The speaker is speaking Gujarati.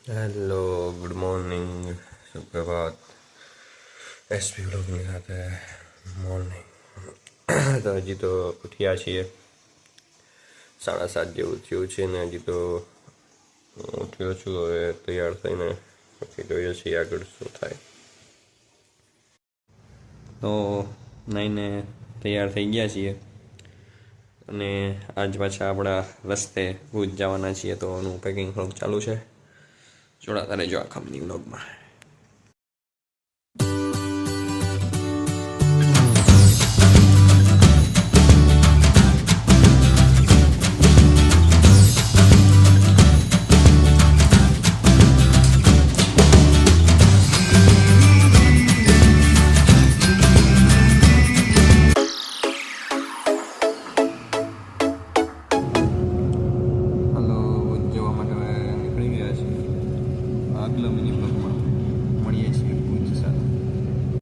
હેલો, ગુડ મોર્નિંગ, સુપ્રભાત. એસપી બ્લોગની સાથે મોર્નિંગ. તો હજી તો ઉઠ્યા છીએ, 7:30 જેવું થયું છે ને હજી તો હું ઉઠ્યો છું. હવે તૈયાર થઈને પછી જોઈએ છીએ આગળ શું થાય. તો નાઈને તૈયાર થઈ ગયા છીએ અને આજ પાછા આપણા રસ્તે ભુજ જવાના છીએ. તો એનું પેકિંગ થોડુંક ચાલુ છે. જોડાતા રહેજો આખા મિની વ્લોગમાં. હલો, ભુજ જવા માટે નીકળી ગયા છીએ. આગલા મિની વ્લોગ